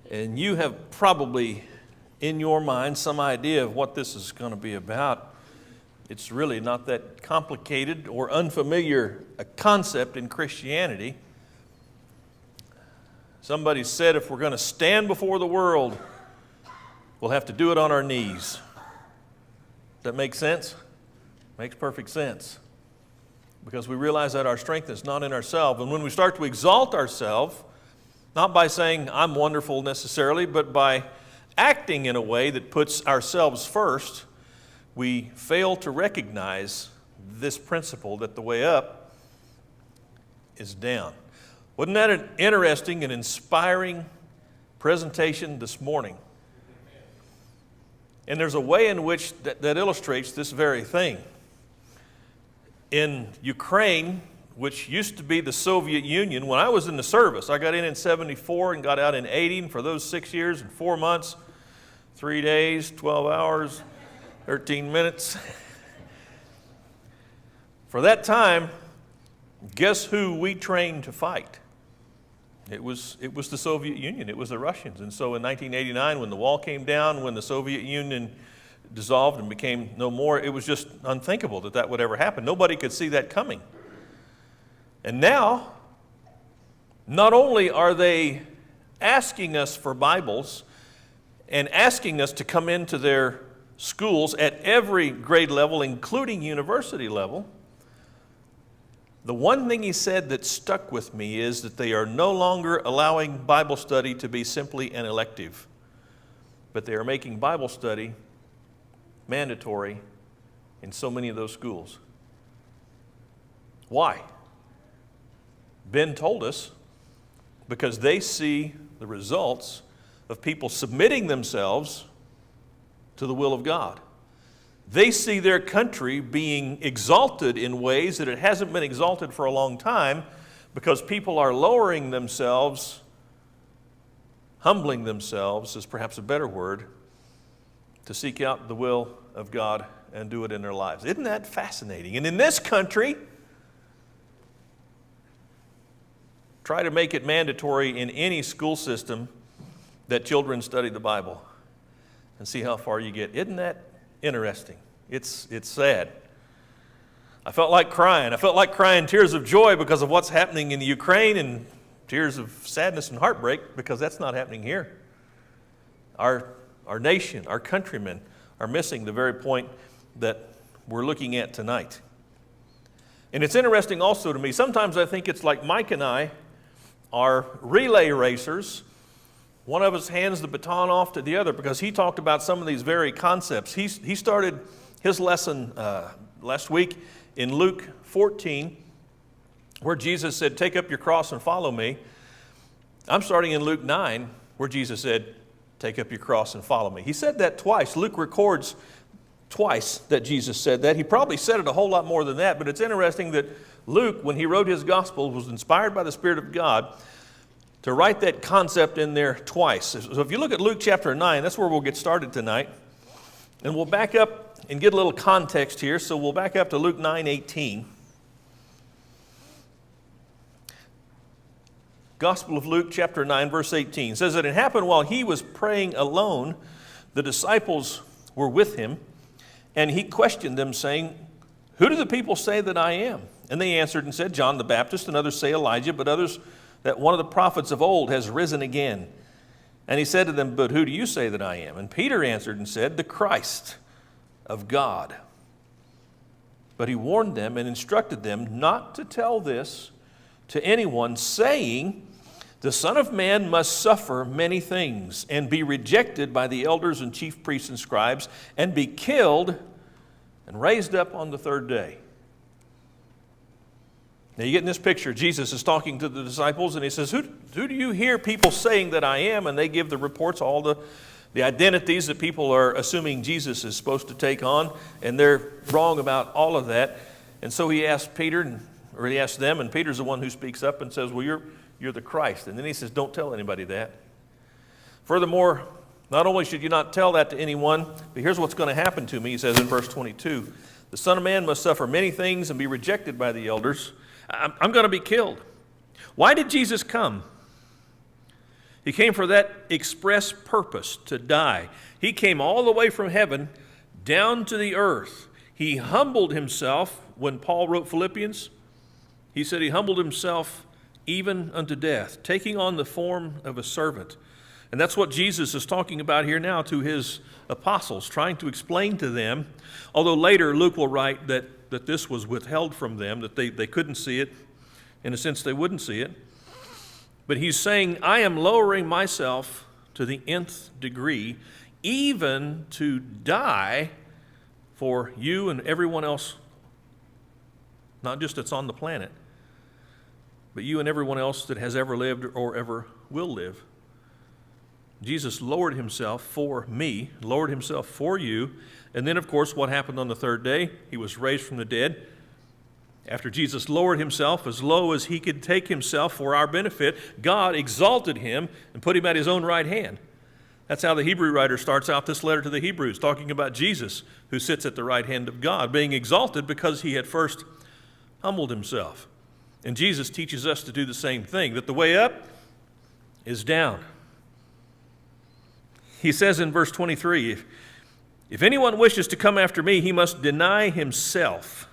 And you have probably in your mind some idea of what this is going to be about. It's really not that complicated or unfamiliar a concept in Christianity. Somebody said if we're going to stand before the world, we'll have to do it on our knees. Does that make sense? Makes perfect sense. Because we realize that our strength is not in ourselves. And when we start to exalt ourselves, not by saying I'm wonderful necessarily, but by acting in a way that puts ourselves first, we fail to recognize this principle that the way up is down. Wasn't that an interesting and inspiring presentation this morning? And there's a way in which that illustrates this very thing. In Ukraine, which used to be the Soviet Union, when I was in the service, I got in 74 and got out in 80, and for those 6 years and 4 months, 3 days, 12 hours, 13 minutes. For that time, guess who we trained to fight? It was the Soviet Union. It was the Russians. And so in 1989, when the wall came down, when the Soviet Union dissolved and became no more, it was just unthinkable that that would ever happen. Nobody could see that coming. And now, not only are they asking us for Bibles and asking us to come into their schools at every grade level, including university level, the one thing he said that stuck with me is that they are no longer allowing Bible study to be simply an elective, but they are making Bible study mandatory in so many of those schools. Why? Ben told us, because they see the results of people submitting themselves to the will of God. They see their country being exalted in ways that it hasn't been exalted for a long time, because people are lowering themselves, humbling themselves is perhaps a better word, to seek out the will of God and do it in their lives. Isn't that fascinating? And in this country, try to make it mandatory in any school system that children study the Bible and see how far you get. Isn't that interesting? It's sad. I felt like crying. I felt like crying tears of joy because of what's happening in the Ukraine, and tears of sadness and heartbreak because that's not happening here. Our nation, our countrymen are missing the very point that we're looking at tonight. And it's interesting also to me, sometimes I think it's like Mike and I are relay racers. One of us hands the baton off to the other because he talked about some of these very concepts. He started his lesson last week in Luke 14, where Jesus said, "Take up your cross and follow me." I'm starting in Luke 9, where Jesus said, "Take up your cross and follow me." He said that twice. Luke records twice that Jesus said that. He probably said it a whole lot more than that, but it's interesting that Luke, when he wrote his gospel, was inspired by the Spirit of God to write that concept in there twice. So if you look at Luke chapter 9, that's where we'll get started tonight. And we'll back up and get a little context here. So we'll back up to Luke 9:18. Gospel of Luke chapter 9, verse 18 says that it happened while he was praying alone, the disciples were with him, and he questioned them, saying, "Who do the people say that I am?" And they answered and said, "John the Baptist, and others say Elijah, but others that one of the prophets of old has risen again." And he said to them, "But who do you say that I am?" And Peter answered and said, "The Christ of God." But he warned them and instructed them not to tell this to anyone, saying, "The Son of Man must suffer many things and be rejected by the elders and chief priests and scribes and be killed and raised up on the third day." Now you get in this picture, Jesus is talking to the disciples and he says, who do you hear people saying that I am? And they give the reports, all the identities that people are assuming Jesus is supposed to take on, and they're wrong about all of that. And so he asked Peter, or he asked them, and Peter's the one who speaks up and says, "Well, you're the Christ." And then he says, "Don't tell anybody that." Furthermore, not only should you not tell that to anyone, but here's what's going to happen to me, he says in verse 22. "The Son of Man must suffer many things and be rejected by the elders. I'm going to be killed." Why did Jesus come? He came for that express purpose, to die. He came all the way from heaven down to the earth. He humbled himself. When Paul wrote Philippians, he said he humbled himself even unto death, taking on the form of a servant. And that's what Jesus is talking about here now to his apostles, trying to explain to them, although later Luke will write that this was withheld from them, that they couldn't see it. In a sense, they wouldn't see it. But he's saying, I am lowering myself to the nth degree, even to die for you and everyone else, not just that's on the planet, but you and everyone else that has ever lived or ever will live. Jesus lowered himself for me, lowered himself for you. And then, of course, what happened on the third day? He was raised from the dead. After Jesus lowered himself as low as he could take himself for our benefit, God exalted him and put him at his own right hand. That's how the Hebrew writer starts out this letter to the Hebrews, talking about Jesus, who sits at the right hand of God, being exalted because he had first humbled himself. And Jesus teaches us to do the same thing, that the way up is down. He says in verse 23, if anyone wishes to come after me, he must deny himself.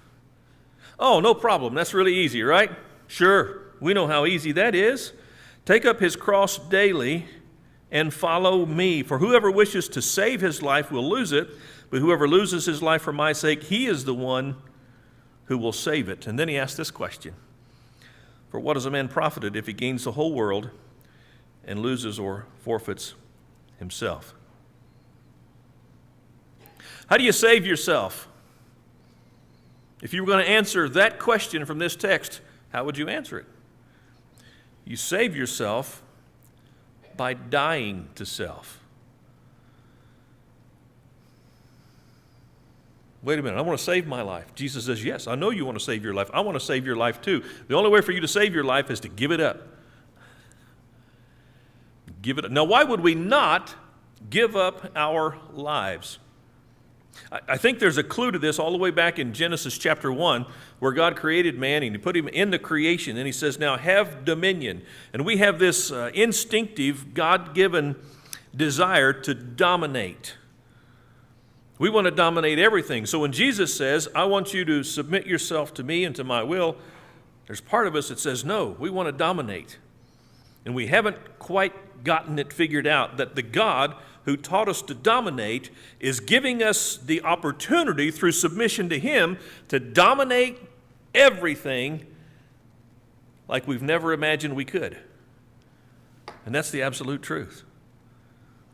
Oh, no problem. That's really easy, right? Sure. We know how easy that is. Take up his cross daily and follow me. For whoever wishes to save his life will lose it, but whoever loses his life for my sake, he is the one who will save it. And then he asks this question. For what is a man profited if he gains the whole world and loses or forfeits himself? How do you save yourself? If you were going to answer that question from this text, how would you answer it? You save yourself by dying to self. Wait a minute, I want to save my life. Jesus says, yes, I know you want to save your life. I want to save your life too. The only way for you to save your life is to give it up. Give it up. Now, why would we not give up our lives? I think there's a clue to this all the way back in Genesis chapter 1, where God created man and he put him in the creation, and he says, now have dominion. And we have this instinctive, God-given desire to dominate. We want to dominate everything. So when Jesus says, I want you to submit yourself to me and to my will, there's part of us that says, no, we want to dominate. And we haven't quite gotten it figured out that the God who taught us to dominate is giving us the opportunity through submission to him to dominate everything like we've never imagined we could. And that's the absolute truth.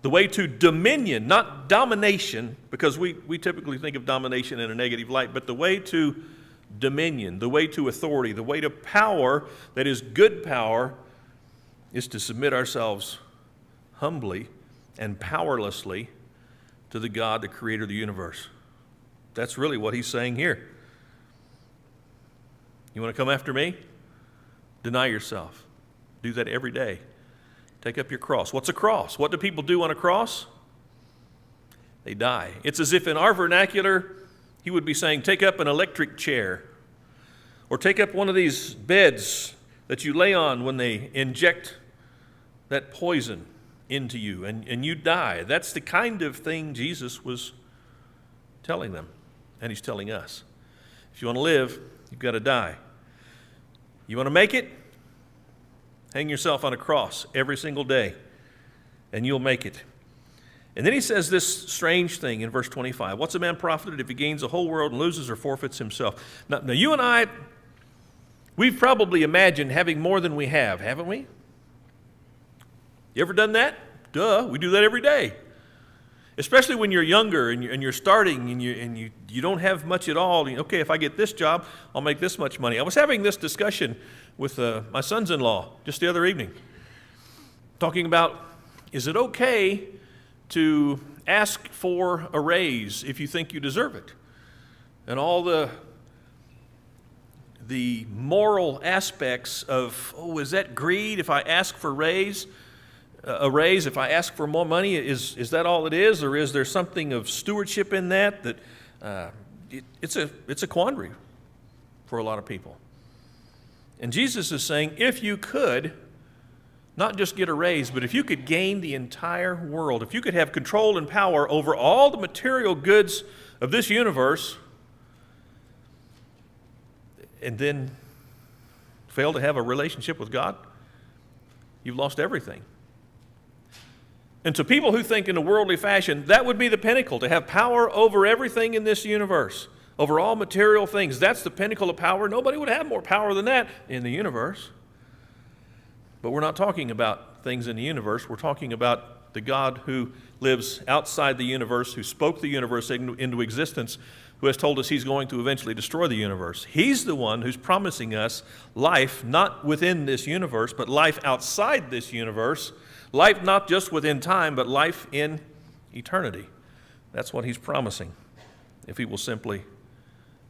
The way to dominion, not domination, because we typically think of domination in a negative light, but the way to dominion, the way to authority, the way to power that is good power is to submit ourselves humbly and powerlessly to the God, the creator of the universe. That's really what he's saying here. You want to come after me? Deny yourself. Do that every day. Take up your cross. What's a cross? What do people do on a cross? They die. It's as if in our vernacular, he would be saying, take up an electric chair, or take up one of these beds that you lay on when they inject that poison into you, and you die. That's the kind of thing Jesus was telling them, and he's telling us. If you want to live, you've got to die. You want to make it? Hang yourself on a cross every single day, and you'll make it. And then he says this strange thing in verse 25. What's a man profited if he gains the whole world and loses or forfeits himself? Now you and I, we've probably imagined having more than we have, haven't we? You ever done that? Duh, we do that every day. Especially when you're younger and you're starting and you don't have much at all. Okay, if I get this job, I'll make this much money. I was having this discussion with my sons-in-law just the other evening, talking about, is it okay to ask for a raise if you think you deserve it? And all the moral aspects of, is that greed if I ask for a raise, if I ask for more money, is that all it is? Or is there something of stewardship in that it's a quandary for a lot of people. And Jesus is saying, if you could, not just get a raise, but if you could gain the entire world, if you could have control and power over all the material goods of this universe, and then fail to have a relationship with God, you've lost everything. And to people who think in a worldly fashion, that would be the pinnacle, to have power over everything in this universe, over all material things. That's the pinnacle of power. Nobody would have more power than that in the universe. But we're not talking about things in the universe. We're talking about the God who lives outside the universe, who spoke the universe into existence, who has told us he's going to eventually destroy the universe. He's the one who's promising us life, not within this universe, but life outside this universe. Life not just within time, but life in eternity. That's what he's promising, if we will simply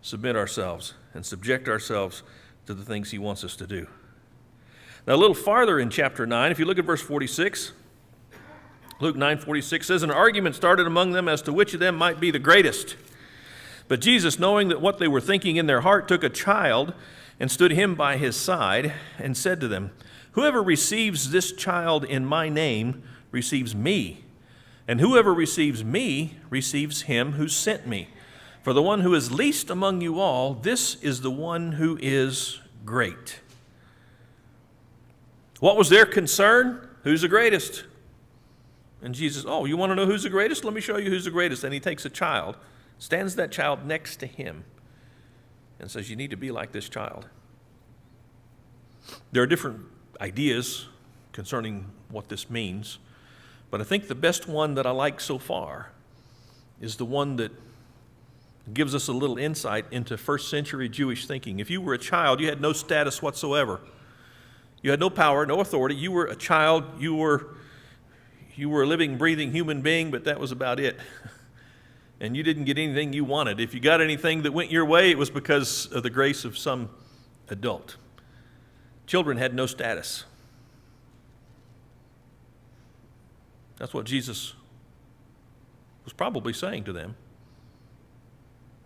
submit ourselves and subject ourselves to the things he wants us to do. Now, a little farther in chapter 9, if you look at verse 46, Luke 9:46 says, an argument started among them as to which of them might be the greatest. But Jesus, knowing that what they were thinking in their heart, took a child and stood him by his side and said to them, whoever receives this child in my name receives me, and whoever receives me receives him who sent me. For the one who is least among you all, this is the one who is great. What was their concern? Who's the greatest? And Jesus, oh, you want to know who's the greatest? Let me show you who's the greatest. And he takes a child, stands that child next to him, and says, you need to be like this child. There are different ideas concerning what this means, but I think the best one that I like so far is the one that gives us a little insight into first century Jewish thinking. If you were a child, you had no status whatsoever. You had no power, no authority. You were a child. You were a living, breathing human being, but that was about it. And you didn't get anything you wanted. If you got anything that went your way, it was because of the grace of some adult. Children had no status. That's what Jesus was probably saying to them.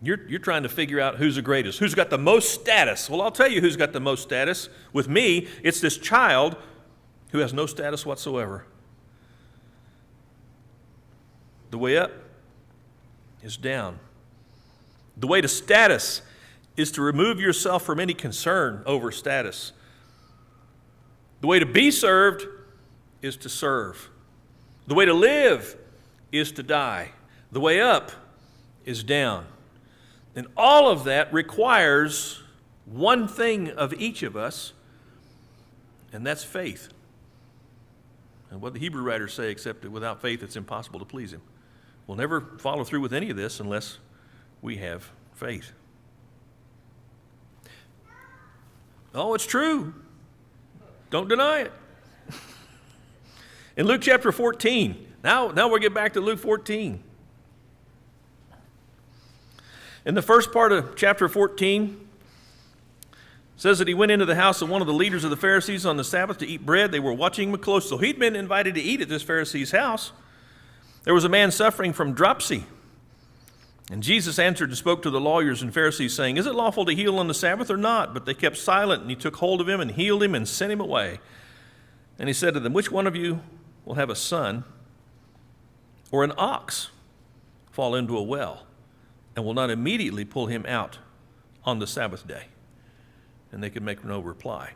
You're trying to figure out who's the greatest, who's got the most status. Well, I'll tell you who's got the most status. With me, it's this child who has no status whatsoever. The way up is down. The way to status is to remove yourself from any concern over status. The way to be served is to serve. The way to live is to die. The way up is down. And all of that requires one thing of each of us, and that's faith. And what the Hebrew writers say, except that without faith it's impossible to please him. We'll never follow through with any of this unless we have faith. Oh, it's true. Don't deny it. In Luke chapter 14, now we'll get back to Luke 14. In the first part of chapter 14, it says that he went into the house of one of the leaders of the Pharisees on the Sabbath to eat bread. They were watching him close. So he'd been invited to eat at this Pharisee's house. There was a man suffering from dropsy. And Jesus answered and spoke to the lawyers and Pharisees, saying, is it lawful to heal on the Sabbath or not? But they kept silent, and he took hold of him and healed him and sent him away. And he said to them, which one of you will have a son or an ox fall into a well and will not immediately pull him out on the Sabbath day? And they could make no reply.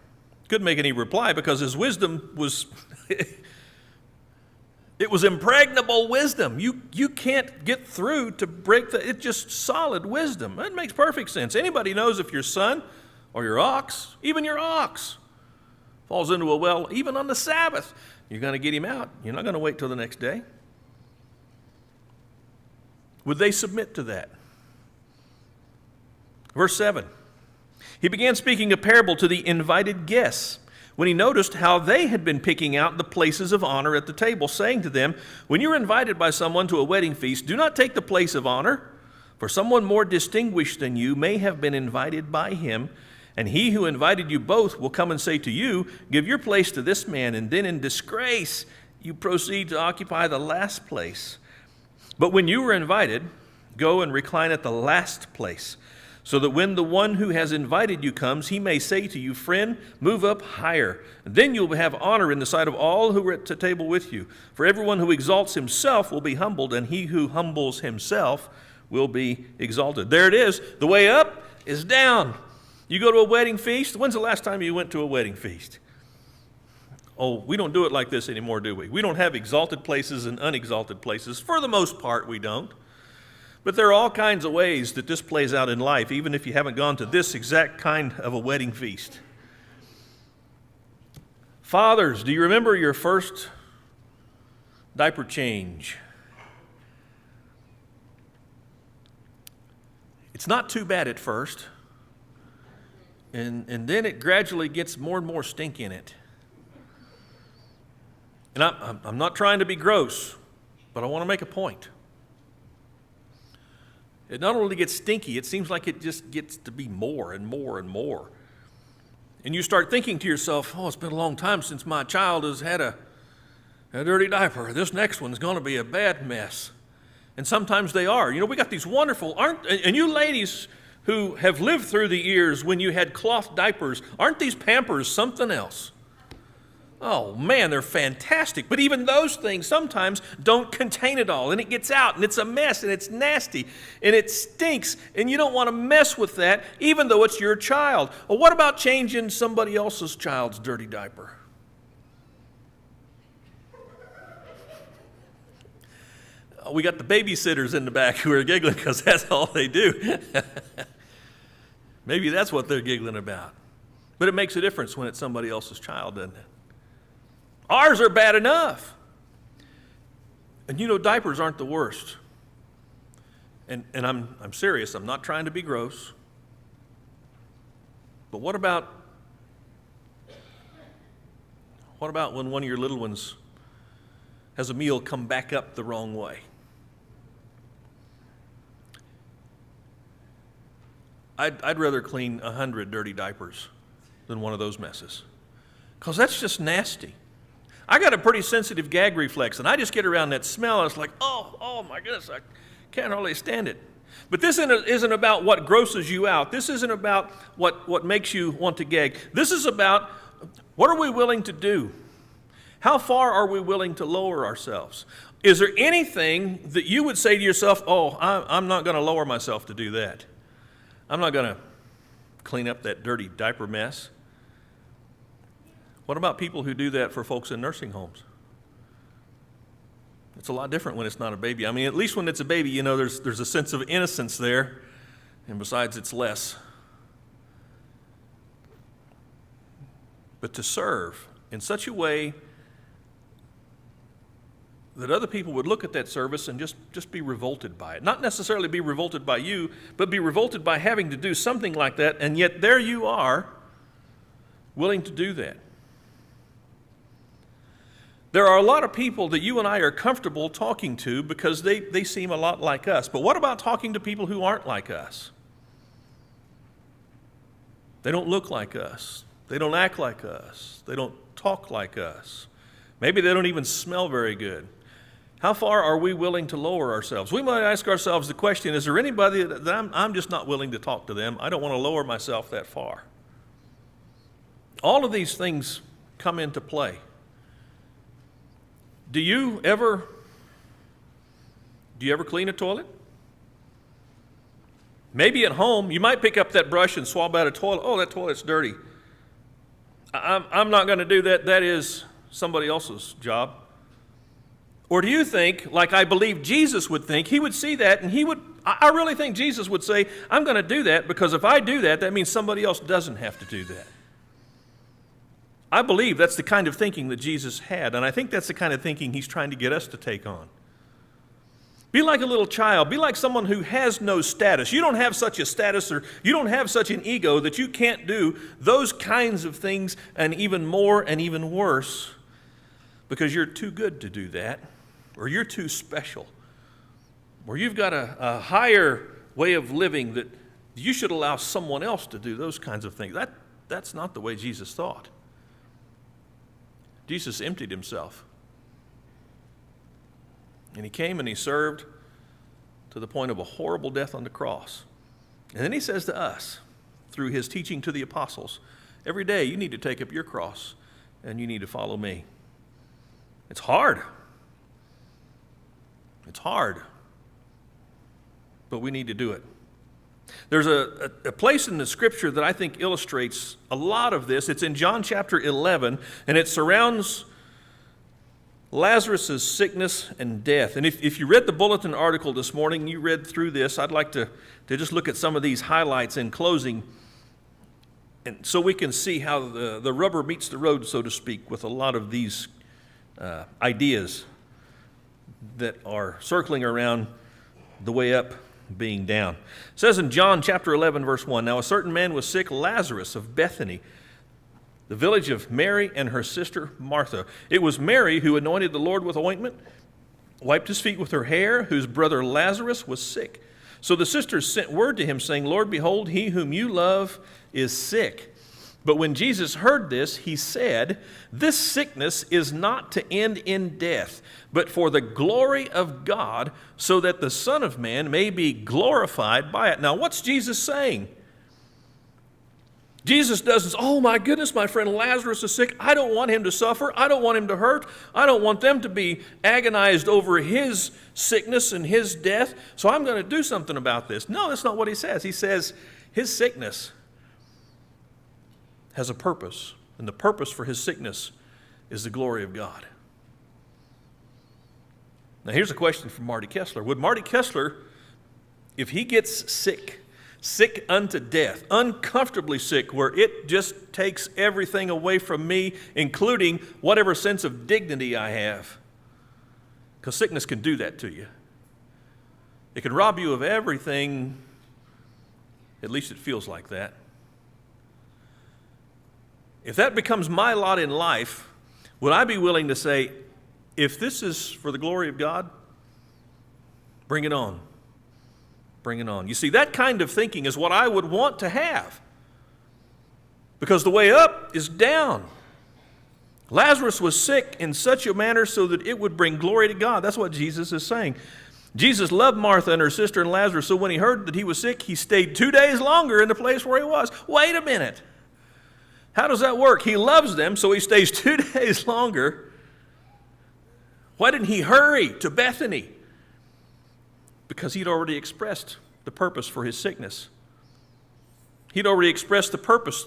Couldn't make any reply because his wisdom was, it was impregnable wisdom. You can't get through to break it's just solid wisdom. That makes perfect sense. Anybody knows if your son or your ox, even your ox, falls into a well, even on the Sabbath, you're going to get him out. You're not going to wait till the next day. Would they submit to that? Verse 7. He began speaking a parable to the invited guests when he noticed how they had been picking out the places of honor at the table, saying to them, when you're invited by someone to a wedding feast, do not take the place of honor, for someone more distinguished than you may have been invited by him, and he who invited you both will come and say to you, give your place to this man, and then in disgrace you proceed to occupy the last place. But when you were invited, go and recline at the last place, so that when the one who has invited you comes, he may say to you, 'Friend, move up higher.' And then you'll have honor in the sight of all who are at the table with you. For everyone who exalts himself will be humbled, and he who humbles himself will be exalted." There it is. The way up is down. You go to a wedding feast. When's the last time you went to a wedding feast? Oh, we don't do it like this anymore, do we? We don't have exalted places and unexalted places. For the most part, we don't. But there are all kinds of ways that this plays out in life, even if you haven't gone to this exact kind of a wedding feast. Fathers, do you remember your first diaper change? It's not too bad at first, and then it gradually gets more and more stink in it. And I'm not trying to be gross, but I want to make a point. It not only gets stinky, it seems like it just gets to be more and more and more. And you start thinking to yourself, oh, it's been a long time since my child has had a dirty diaper. This next one's going to be a bad mess. And sometimes they are. You know, we got these wonderful, and you ladies who have lived through the years when you had cloth diapers, aren't these Pampers something else? Oh man, they're fantastic. But even those things sometimes don't contain it all, and it gets out, and it's a mess, and it's nasty, and it stinks, and you don't want to mess with that, even though it's your child. Well, what about changing somebody else's child's dirty diaper? We got the babysitters in the back who are giggling because that's all they do. Maybe that's what they're giggling about. But it makes a difference when it's somebody else's child, doesn't it? Ours are bad enough. And you know, diapers aren't the worst. And I'm serious. I'm not trying to be gross. But what about when one of your little ones has a meal come back up the wrong way? I'd rather clean 100 dirty diapers than one of those messes, because that's just nasty. I got a pretty sensitive gag reflex, and I just get around that smell, and it's like, oh my goodness, I can't hardly stand it. But this isn't about what grosses you out. This isn't about what makes you want to gag. This is about, what are we willing to do? How far are we willing to lower ourselves? Is there anything that you would say to yourself, oh, I'm not going to lower myself to do that. I'm not going to clean up that dirty diaper mess. What about people who do that for folks in nursing homes? It's a lot different when it's not a baby. I mean, at least when it's a baby, you know, there's a sense of innocence there, and besides, it's less. But to serve in such a way that other people would look at that service and just be revolted by it. Not necessarily be revolted by you, but be revolted by having to do something like that, and yet there you are, willing to do that. There are a lot of people that you and I are comfortable talking to because they seem a lot like us. But what about talking to people who aren't like us? They don't look like us. They don't act like us. They don't talk like us. Maybe they don't even smell very good. How far are we willing to lower ourselves? We might ask ourselves the question, is there anybody that I'm just not willing to talk to them? I don't want to lower myself that far. All of these things come into play. Do you ever clean a toilet? Maybe at home, you might pick up that brush and swab out a toilet. Oh, that toilet's dirty. I'm not going to do that. That is somebody else's job. Or do you think, like I believe Jesus would think, he would see that and I really think Jesus would say, I'm going to do that because if I do that, that means somebody else doesn't have to do that. I believe that's the kind of thinking that Jesus had, and I think that's the kind of thinking he's trying to get us to take on. Be like a little child. Be like someone who has no status. You don't have such a status, or you don't have such an ego that you can't do those kinds of things and even more and even worse because you're too good to do that, or you're too special, or you've got a higher way of living that you should allow someone else to do those kinds of things. That's not the way Jesus thought. Jesus emptied himself. And he came and he served to the point of a horrible death on the cross. And then he says to us, through his teaching to the apostles, every day you need to take up your cross and you need to follow me. It's hard. It's hard. But we need to do it. There's a place in the scripture that I think illustrates a lot of this. It's in John chapter 11, and it surrounds Lazarus' sickness and death. And if you read the bulletin article this morning, you read through this, I'd like to just look at some of these highlights in closing, and so we can see how the rubber meets the road, so to speak, with a lot of these ideas that are circling around the way up being down. It says in John chapter 11, verse 1, "Now a certain man was sick, Lazarus of Bethany, the village of Mary and her sister Martha. It was Mary who anointed the Lord with ointment, wiped his feet with her hair, whose brother Lazarus was sick. So the sisters sent word to him, saying, Lord, behold, he whom you love is sick. But when Jesus heard this, he said, This sickness is not to end in death, but for the glory of God, so that the Son of Man may be glorified by it." Now, what's Jesus saying? Jesus doesn't say, "Oh my goodness, my friend Lazarus is sick. I don't want him to suffer. I don't want him to hurt. I don't want them to be agonized over his sickness and his death, so I'm going to do something about this." No, that's not what he says. He says his sickness has a purpose, and the purpose for his sickness is the glory of God. Now here's a question from Marty Kessler. Would Marty Kessler, if he gets sick unto death, uncomfortably sick, where it just takes everything away from me, including whatever sense of dignity I have, because sickness can do that to you. It can rob you of everything, at least it feels like that. If that becomes my lot in life, would I be willing to say, if this is for the glory of God, bring it on. Bring it on. You see, that kind of thinking is what I would want to have, because the way up is down. Lazarus was sick in such a manner so that it would bring glory to God. That's what Jesus is saying. Jesus loved Martha and her sister and Lazarus, so when he heard that he was sick, he stayed 2 days longer in the place where he was. Wait a minute. How does that work? He loves them, so he stays 2 days longer. Why didn't he hurry to Bethany? Because he'd already expressed the purpose for his sickness. He'd already expressed the purpose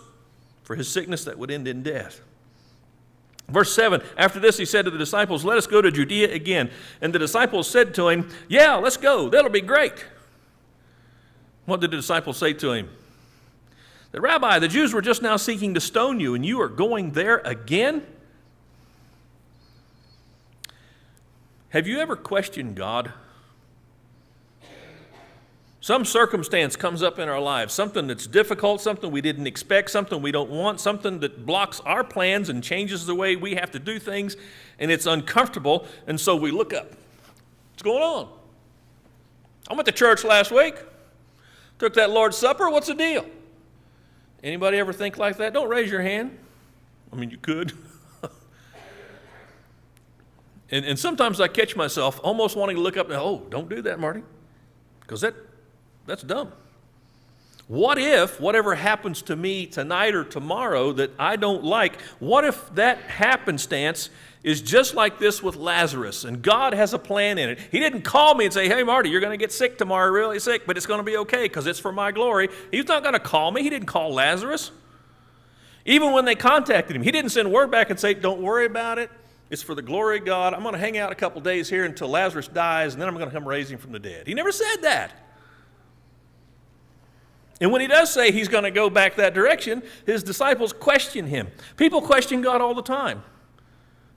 for his sickness that would end in death. Verse 7, after this he said to the disciples, "Let us go to Judea again." And the disciples said to him, "Yeah, let's go. That'll be great." What did the disciples say to him? "The Rabbi, the Jews were just now seeking to stone you, and you are going there again?" Have you ever questioned God? Some circumstance comes up in our lives, something that's difficult, something we didn't expect, something we don't want, something that blocks our plans and changes the way we have to do things, and it's uncomfortable, and so we look up. What's going on? I went to church last week, took that Lord's Supper, what's the deal? Anybody ever think like that? Don't raise your hand. I mean, you could. and sometimes I catch myself almost wanting to look up and, "Oh, don't do that, Marty," because that's dumb. What if whatever happens to me tonight or tomorrow that I don't like, what if that happenstance is just like this with Lazarus, and God has a plan in it? He didn't call me and say, "Hey, Marty, you're going to get sick tomorrow, really sick, but it's going to be okay because it's for my glory." He's not going to call me. He didn't call Lazarus. Even when they contacted him, he didn't send word back and say, "Don't worry about it. It's for the glory of God. I'm going to hang out a couple days here until Lazarus dies, and then I'm going to come raise him from the dead." He never said that. And when he does say he's going to go back that direction, his disciples question him. People question God all the time.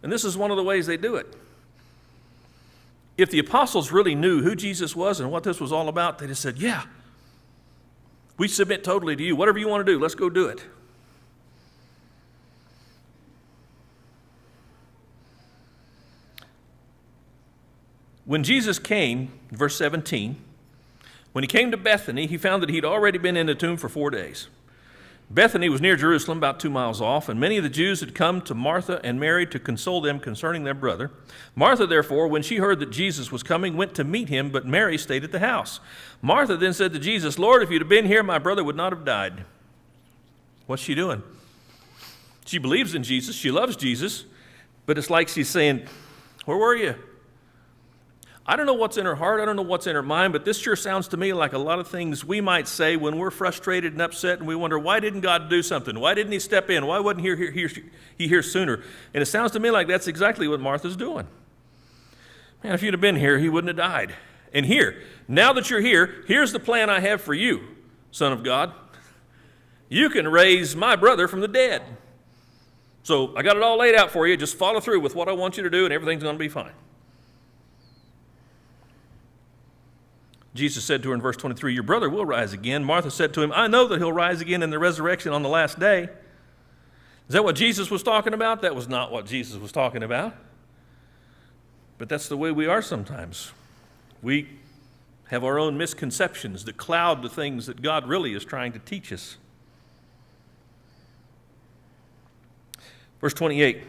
And this is one of the ways they do it. If the apostles really knew who Jesus was and what this was all about, they just said, "Yeah, we submit totally to you. Whatever you want to do, let's go do it." When Jesus came, verse 17, when he came to Bethany, he found that he'd already been in the tomb for 4 days. Bethany was near Jerusalem, about 2 miles off, and many of the Jews had come to Martha and Mary to console them concerning their brother. Martha, therefore, when she heard that Jesus was coming, went to meet him, but Mary stayed at the house. Martha then said to Jesus, Lord, if you'd have been here, my brother would not have died. What's she doing? She believes in Jesus. She loves Jesus. But it's like she's saying, where were you? I don't know what's in her heart. I don't know what's in her mind, but this sure sounds to me like a lot of things we might say when we're frustrated and upset and we wonder, why didn't God do something? Why didn't he step in? Why wasn't he here sooner? And it sounds to me like that's exactly what Martha's doing. Man, if you'd have been here, he wouldn't have died. And here, now that you're here, here's the plan I have for you, Son of God. You can raise my brother from the dead. So I got it all laid out for you. Just follow through with what I want you to do and everything's going to be fine. Jesus said to her in verse 23, your brother will rise again. Martha said to him, I know that he'll rise again in the resurrection on the last day. Is that what Jesus was talking about? That was not what Jesus was talking about. But that's the way we are sometimes. We have our own misconceptions that cloud the things that God really is trying to teach us. Verse 28.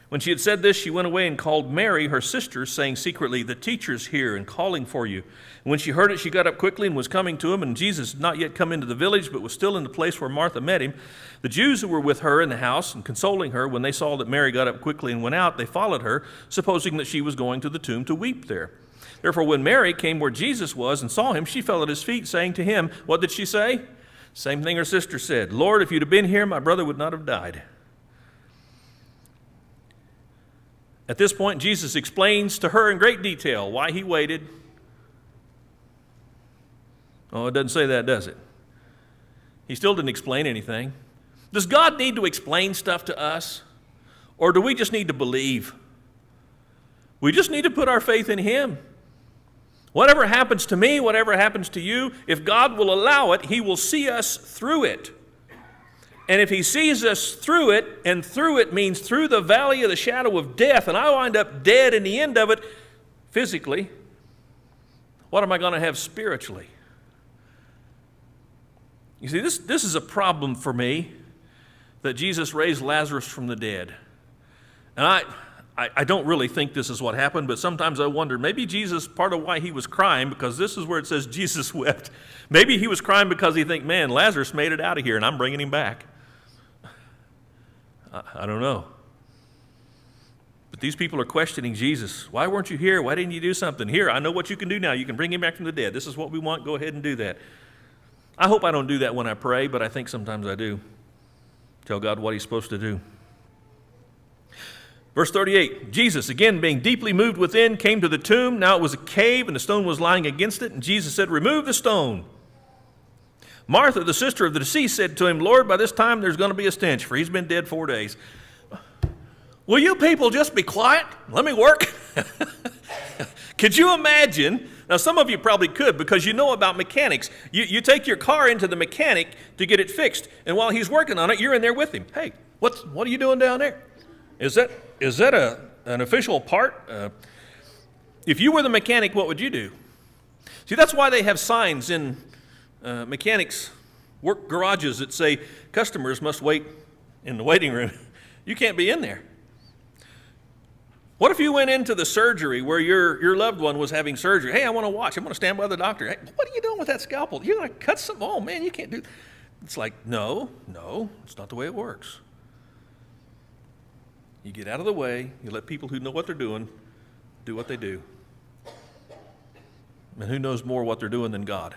When she had said this, she went away and called Mary, her sister, saying secretly, the teacher's here and calling for you. And when she heard it, she got up quickly and was coming to him. And Jesus had not yet come into the village, but was still in the place where Martha met him. The Jews who were with her in the house and consoling her, when they saw that Mary got up quickly and went out, they followed her, supposing that she was going to the tomb to weep there. Therefore, when Mary came where Jesus was and saw him, she fell at his feet, saying to him, what did she say? Same thing her sister said, Lord, if you'd have been here, my brother would not have died. At this point, Jesus explains to her in great detail why he waited. Oh, it doesn't say that, does it? He still didn't explain anything. Does God need to explain stuff to us? Or do we just need to believe? We just need to put our faith in him. Whatever happens to me, whatever happens to you, if God will allow it, he will see us through it. And if he sees us through it, and through it means through the valley of the shadow of death, and I wind up dead in the end of it physically, what am I going to have spiritually? You see, this is a problem for me, that Jesus raised Lazarus from the dead. And I don't really think this is what happened, but sometimes I wonder, maybe Jesus, part of why he was crying, because this is where it says Jesus wept. Maybe he was crying because he think, man, Lazarus made it out of here, and I'm bringing him back. I don't know. But these people are questioning Jesus. Why weren't you here? Why didn't you do something? Here, I know what you can do now. You can bring him back from the dead. This is what we want. Go ahead and do that. I hope I don't do that when I pray, but I think sometimes I do. Tell God what he's supposed to do. Verse 38, Jesus, again being deeply moved within, came to the tomb. Now it was a cave, and the stone was lying against it. And Jesus said, remove the stone. Martha, the sister of the deceased, said to him, Lord, by this time there's going to be a stench, for he's been dead 4 days. Will you people just be quiet? Let me work. Could you imagine? Now, some of you probably could, because you know about mechanics. You take your car into the mechanic to get it fixed, and while he's working on it, you're in there with him. Hey, what are you doing down there? Is that an official part? If you were the mechanic, what would you do? See, that's why they have signs in mechanics' work garages that say customers must wait in the waiting room. You can't be in there. What if you went into the surgery where your loved one was having surgery? Hey, I want to watch. I'm going to stand by the doctor. Hey, what are you doing with that scalpel? You're going to cut some. Oh, man, you can't do. It's like, no, it's not the way it works. You get out of the way. You let people who know what they're doing do what they do. And who knows more what they're doing than God?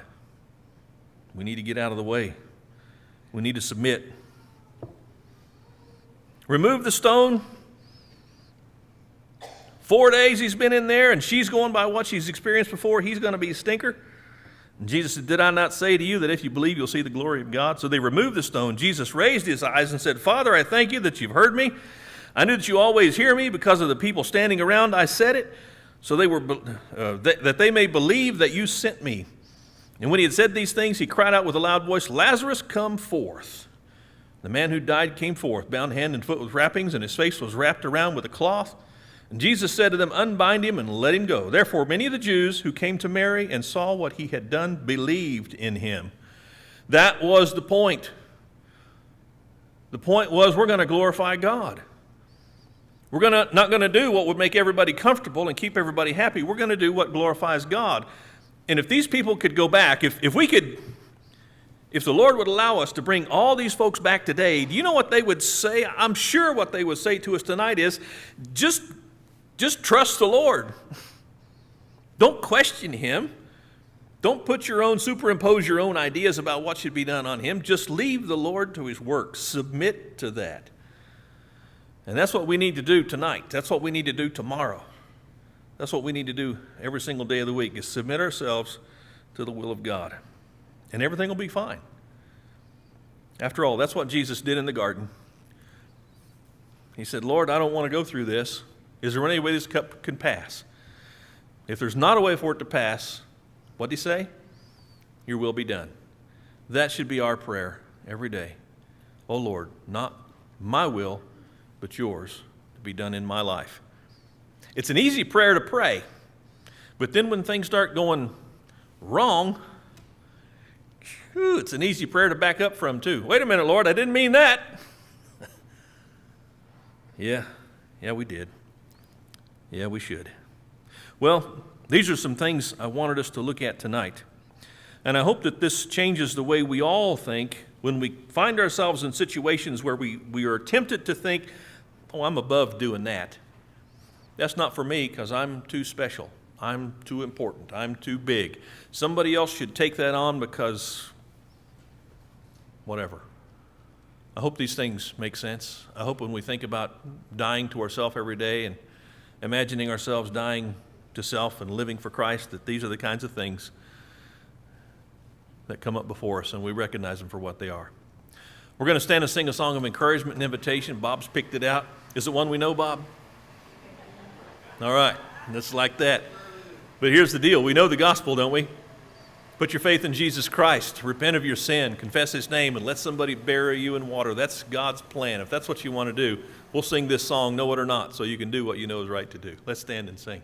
We need to get out of the way. We need to submit. Remove the stone. 4 days he's been in there, and she's going by what she's experienced before. He's going to be a stinker. And Jesus said, did I not say to you that if you believe, you'll see the glory of God? So they removed the stone. Jesus raised his eyes and said, Father, I thank you that you've heard me. I knew that you always hear me because of the people standing around. I said it so that they may believe that you sent me. And when he had said these things, he cried out with a loud voice, Lazarus, come forth. The man who died came forth, bound hand and foot with wrappings, and his face was wrapped around with a cloth. And Jesus said to them, unbind him and let him go. Therefore, many of the Jews who came to Mary and saw what he had done believed in him. That was the point. The point was, we're going to glorify God. We're not going to do what would make everybody comfortable and keep everybody happy. We're going to do what glorifies God. And if these people could go back, if the Lord would allow us to bring all these folks back today, do you know what they would say? I'm sure what they would say to us tonight is, just trust the Lord. Don't question Him. Don't superimpose your own ideas about what should be done on Him. Just leave the Lord to His work. Submit to that. And that's what we need to do tonight. That's what we need to do tomorrow. That's what we need to do every single day of the week, is submit ourselves to the will of God. And everything will be fine. After all, that's what Jesus did in the garden. He said, Lord, I don't want to go through this. Is there any way this cup can pass? If there's not a way for it to pass, what did He say? Your will be done. That should be our prayer every day. Oh Lord, not my will, but yours to be done in my life. It's an easy prayer to pray, but then when things start going wrong, it's an easy prayer to back up from too. Wait a minute, Lord, I didn't mean that. Yeah, we did. Yeah, we should. Well, these are some things I wanted us to look at tonight. And I hope that this changes the way we all think when we find ourselves in situations where we are tempted to think, oh, I'm above doing that. That's not for me because I'm too special. I'm too important. I'm too big. Somebody else should take that on because whatever. I hope these things make sense. I hope when we think about dying to ourselves every day and imagining ourselves dying to self and living for Christ, that these are the kinds of things that come up before us and we recognize them for what they are. We're going to stand and sing a song of encouragement and invitation. Bob's picked it out. Is it one we know, Bob? All right, it's like that. But here's the deal. We know the gospel, don't we? Put your faith in Jesus Christ. Repent of your sin. Confess His name and let somebody bury you in water. That's God's plan. If that's what you want to do, we'll sing this song, Know It or Not, so you can do what you know is right to do. Let's stand and sing.